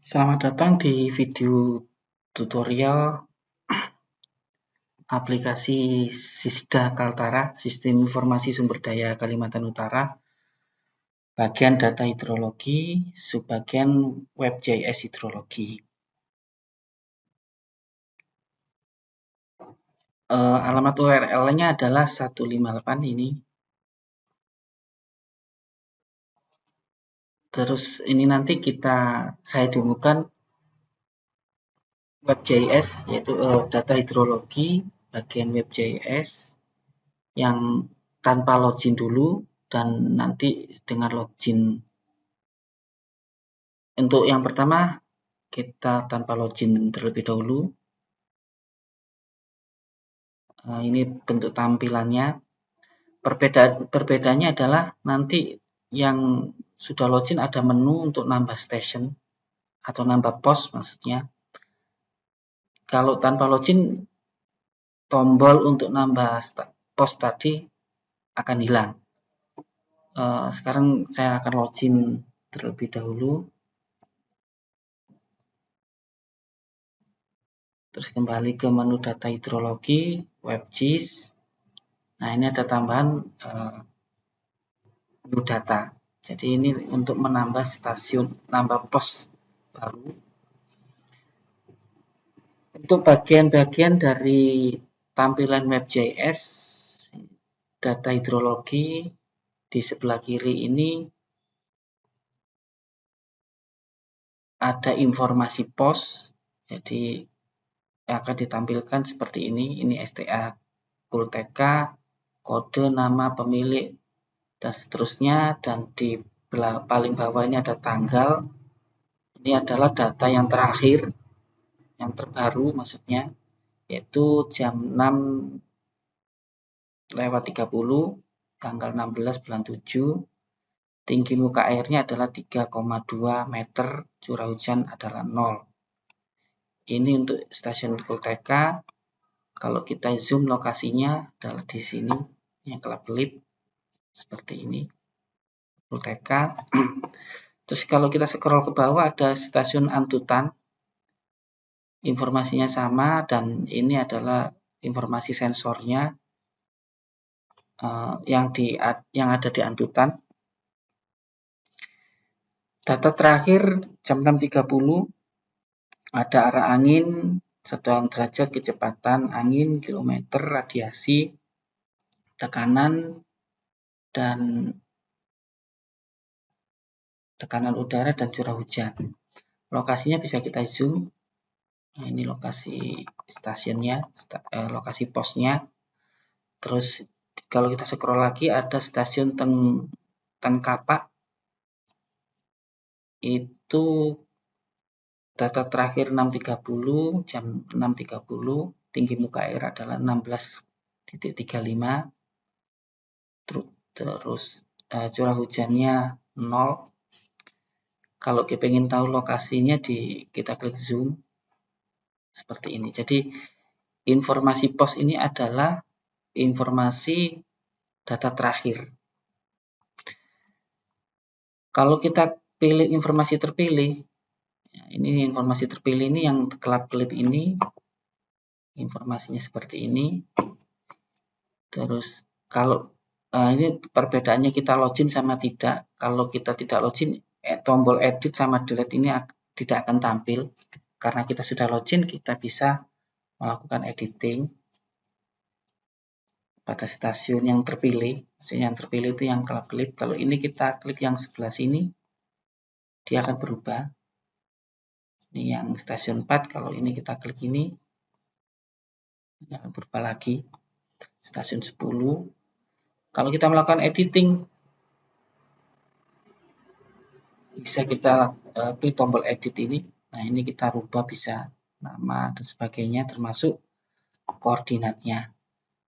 Selamat datang di video tutorial aplikasi Sisda Kaltara, Sistem Informasi Sumber Daya Kalimantan Utara, bagian data hidrologi, subbagian WebJS hidrologi. Alamat URL-nya adalah 158 ini. Terus ini nanti saya demokan WebJS, yaitu data hidrologi, bagian WebJS yang tanpa login dulu dan nanti dengan login. Untuk yang pertama kita tanpa login terlebih dahulu. Ini bentuk tampilannya. Perbedaannya adalah nanti yang sudah login ada menu untuk nambah station atau nambah pos maksudnya. Kalau tanpa login, tombol untuk nambah pos tadi akan hilang. Sekarang saya akan login terlebih dahulu. Terus kembali ke menu data hidrologi, WebJS. Nah, ini ada tambahan menu data. Jadi ini untuk menambah nambah pos baru. Untuk bagian-bagian dari tampilan WebJS, data hidrologi di sebelah kiri ini ada informasi pos. Jadi akan ditampilkan seperti ini. Ini STA Kulteka, kode, nama pemilik, dan seterusnya. Dan di paling bawah ini ada tanggal. Ini adalah data yang terakhir, yang terbaru maksudnya, yaitu jam 6:30, tanggal 16 bulan 7. Tinggi muka airnya adalah 3,2 meter, curah hujan adalah 0. Ini untuk stasiun Kulteka. Kalau kita zoom lokasinya adalah di sini, yang kelap-kelip seperti ini, Kulteka. Terus kalau kita scroll ke bawah ada stasiun Antutan. Informasinya sama dan ini adalah informasi sensornya yang ada di Antutan. Data terakhir jam 6.30 ada arah angin, satuan derajat, kecepatan angin, kilometer, radiasi, tekanan, dan tekanan udara dan curah hujan. Lokasinya bisa kita zoom. Nah, ini lokasi stasiunnya, lokasi posnya. Terus kalau kita scroll lagi ada stasiun Tengkapak. Itu data terakhir 6.30, jam 6.30, tinggi muka air adalah 16,35. Terus curah hujannya 0. Kalau kita ingin tahu lokasinya kita klik zoom seperti ini. Jadi informasi pos ini adalah informasi data terakhir. Kalau kita pilih informasi terpilih, ini informasi terpilih ini yang kelap-kelip ini, informasinya seperti ini. Terus kalau ini perbedaannya kita login sama tidak. Kalau kita tidak login, tombol edit sama delete ini tidak akan tampil. Karena kita sudah login, kita bisa melakukan editing pada stasiun yang terpilih. Maksudnya yang terpilih itu yang kelap-kelip. Kalau ini kita klik yang sebelah sini, dia akan berubah. Ini yang stasiun 4, kalau ini kita klik ini akan berubah lagi. Stasiun 10. Kalau kita melakukan editing, bisa kita klik tombol edit ini. Nah, ini kita rubah bisa nama dan sebagainya, termasuk koordinatnya.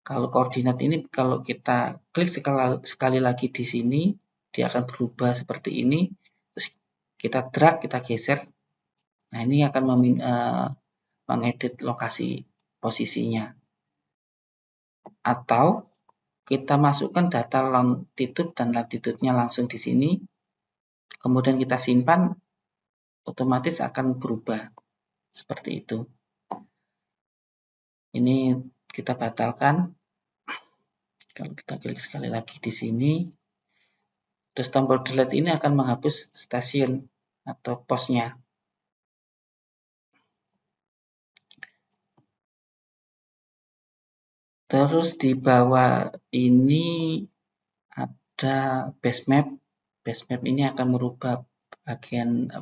Kalau koordinat ini kalau kita klik sekali lagi di sini, dia akan berubah seperti ini. Terus kita drag, kita geser. Nah, ini akan mengedit lokasi posisinya. Atau kita masukkan data longitude dan latitude-nya langsung di sini. Kemudian kita simpan otomatis akan berubah seperti itu. Ini kita batalkan. Kalau kita klik sekali lagi di sini, terus tombol delete ini akan menghapus stasiun atau posnya. Terus di bawah ini ada base map. Base map ini akan merubah bagian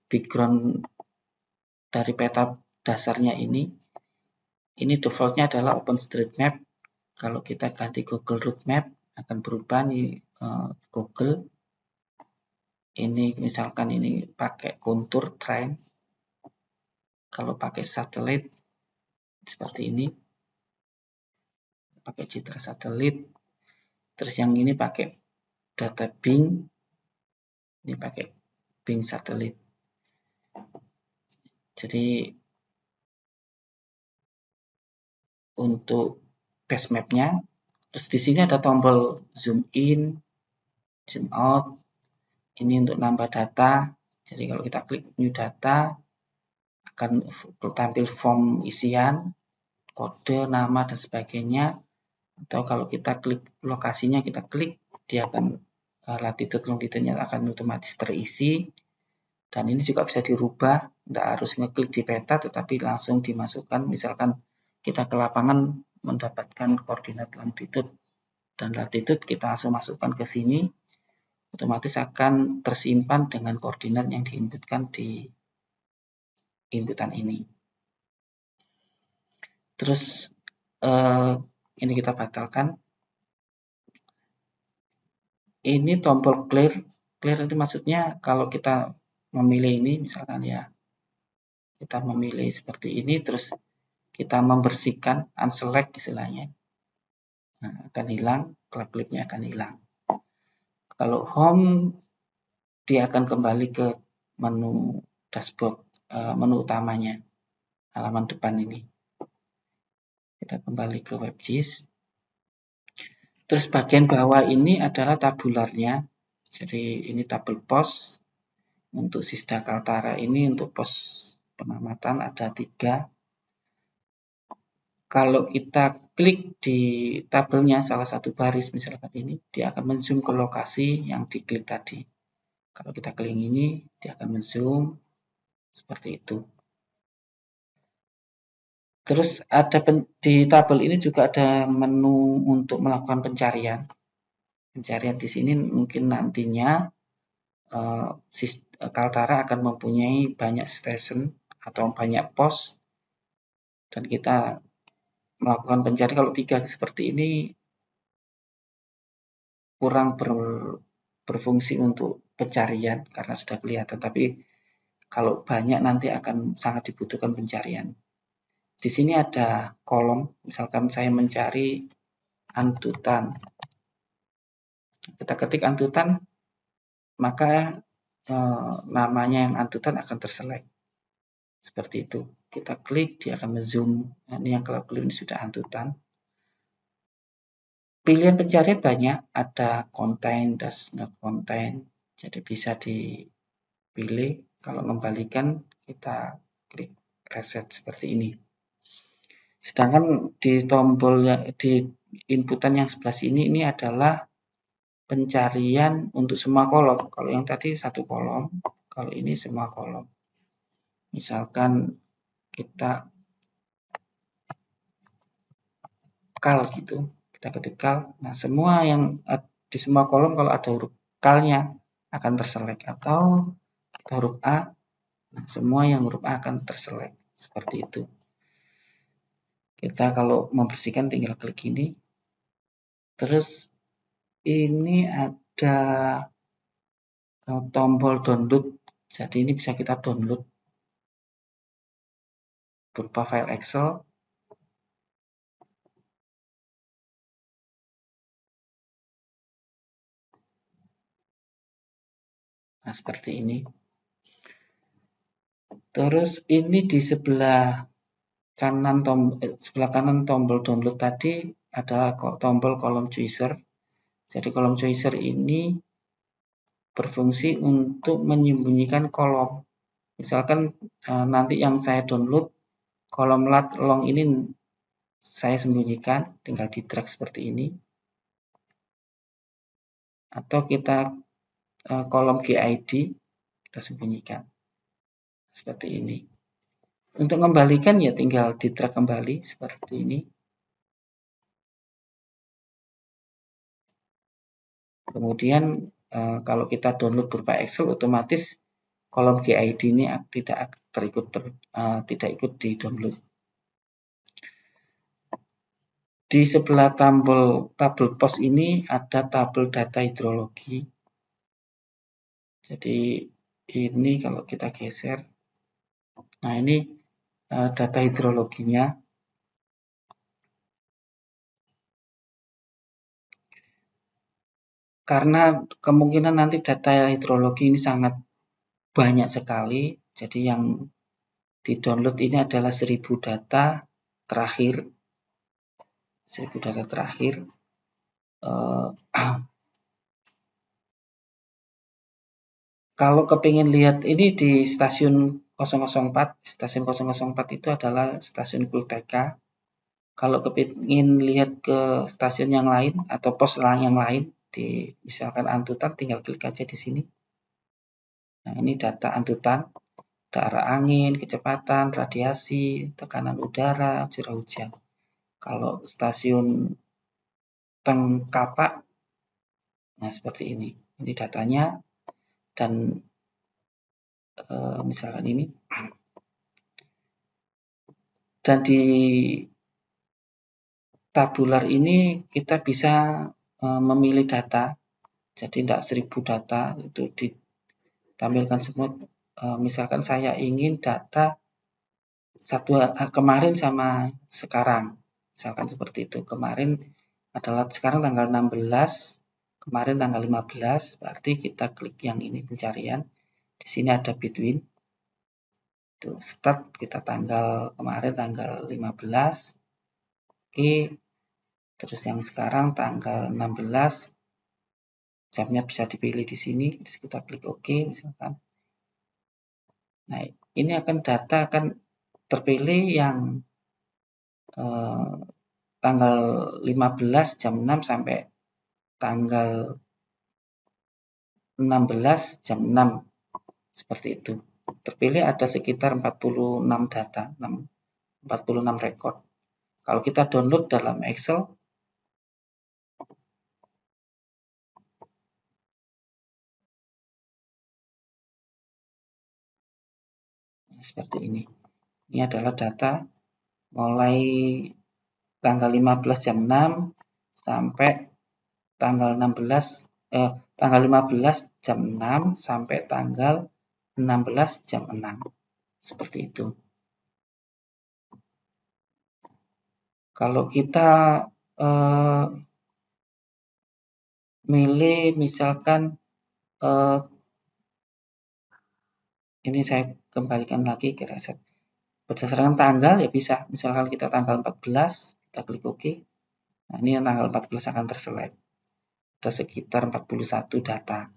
background dari peta dasarnya ini. Ini defaultnya adalah OpenStreetMap. Kalau kita ganti Google Route Map akan berubah nih Google. Ini misalkan ini pakai kontur train. Kalau pakai satelit seperti ini, pakai citra satelit. Terus yang ini pakai data Bing, ini pakai Bing satelit. Jadi untuk base map-nya, terus di sini ada tombol zoom in, zoom out. Ini untuk nambah data. Jadi kalau kita klik new data, akan tampil form isian, kode, nama, dan sebagainya. Atau kalau kita klik lokasinya, kita klik, dia akan latitude longitude-nya akan otomatis terisi. Dan ini juga bisa dirubah, tidak harus ngeklik di peta, tetapi langsung dimasukkan. Misalkan kita ke lapangan mendapatkan koordinat longitude dan latitude, kita langsung masukkan ke sini, otomatis akan tersimpan dengan koordinat yang diinputkan di inputan ini. Terus ini kita batalkan. Ini tombol clear. Clear itu maksudnya kalau kita memilih ini, misalkan ya, kita memilih seperti ini, terus kita membersihkan, unselect istilahnya. Nah, akan hilang, klip-klipnya akan hilang. Kalau home, dia akan kembali ke menu dashboard, menu utamanya, halaman depan ini. Kita kembali ke WebGIS. Terus bagian bawah ini adalah tabularnya. Jadi ini tabel pos. Untuk Sisda Kaltara ini untuk pos pengamatan ada 3. Kalau kita klik di tabelnya salah satu baris misalkan ini, dia akan menzoom ke lokasi yang diklik tadi. Kalau kita klik ini, dia akan menzoom seperti itu. Terus ada di tabel ini juga ada menu untuk melakukan pencarian. Pencarian di sini mungkin nantinya Kaltara akan mempunyai banyak stasiun atau banyak pos, dan kita melakukan pencarian. Kalau 3 seperti ini kurang berfungsi untuk pencarian karena sudah kelihatan, tapi kalau banyak nanti akan sangat dibutuhkan pencarian. Di sini ada kolom, misalkan saya mencari antutan. Kita ketik antutan, maka namanya yang antutan akan terselect. Seperti itu. Kita klik, dia akan menzoom. Nah, ini yang kelap-kelip ini sudah antutan. Pilihan pencarian banyak, ada contain, does not contain. Jadi bisa dipilih. Kalau mengembalikan, kita klik reset seperti ini. Sedangkan di tombol di inputan yang sebelah sini ini adalah pencarian untuk semua kolom. Kalau yang tadi satu kolom, kalau ini semua kolom. Misalkan kita kal gitu, kita ketik kal. Nah, semua yang di semua kolom kalau ada huruf kalnya akan terselect, atau kita huruf A, nah semua yang huruf A akan terselect seperti itu. Kita kalau membersihkan tinggal klik ini. Terus ini ada tombol download. Jadi ini bisa kita download berupa file Excel. Nah, seperti ini. Terus ini di sebelah kanan tombol download tadi adalah tombol kolom choicer. Jadi kolom choicer ini berfungsi untuk menyembunyikan kolom. Misalkan nanti yang saya download kolom lat long ini saya sembunyikan, tinggal di drag seperti ini. Atau kita kolom GID kita sembunyikan seperti ini. Untuk mengembalikan ya tinggal di drag kembali seperti ini. Kemudian kalau kita download berupa Excel, otomatis kolom GID ini tidak ikut di download. Di sebelah tabel pos ini ada tabel data hidrologi. Jadi ini kalau kita geser, nah ini data hidrologinya. Karena kemungkinan nanti data hidrologi ini sangat banyak sekali, jadi yang di-download ini adalah 1000 data terakhir. 1000 data terakhir. Kalau kepingin lihat ini di stasiun 004, stasiun 004 itu adalah stasiun Kulteka. Kalau kepingin lihat ke stasiun yang lain atau pos yang lain, di misalkan Antutan, tinggal klik aja di sini. Nah, ini data Antutan, arah angin, kecepatan, radiasi, tekanan udara, curah hujan. Kalau stasiun Tengkapak, nah seperti ini. Ini datanya, dan misalkan ini. Dan di tabular ini kita bisa memilih data. Jadi tidak 1000 data itu ditampilkan semua. Misalkan saya ingin data kemarin sama sekarang. Misalkan seperti itu. Kemarin adalah sekarang tanggal 16, kemarin tanggal 15, berarti kita klik yang ini pencarian. Di sini ada between. Itu start, kita kemarin tanggal 15. Oke. Terus yang sekarang tanggal 16, jamnya bisa dipilih di sini. Terus kita klik OK misalkan. Nah, ini data akan terpilih yang tanggal 15 jam 6 sampai tanggal 16 jam 6. Seperti itu. Terpilih ada sekitar 46 data, 46 record. Kalau kita download dalam Excel, seperti ini. Ini adalah data mulai tanggal 15 jam 6 sampai tanggal 15 jam 6 sampai tanggal 16 jam 6. Seperti itu. Kalau kita milih misalkan ini saya kembalikan lagi ke reset. Berdasarkan tanggal ya bisa. Misalkan kita tanggal 14, kita klik OK. Nah, ini yang tanggal 14 akan terselect. Ada sekitar 41 data.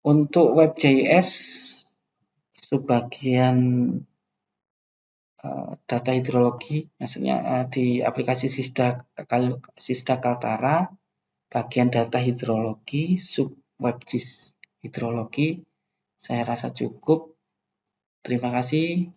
Untuk Web.js, sebagian data hidrologi, maksudnya di aplikasi Sysda Kaltara, bagian data hidrologi, sub Web.js hidrologi, saya rasa cukup. Terima kasih.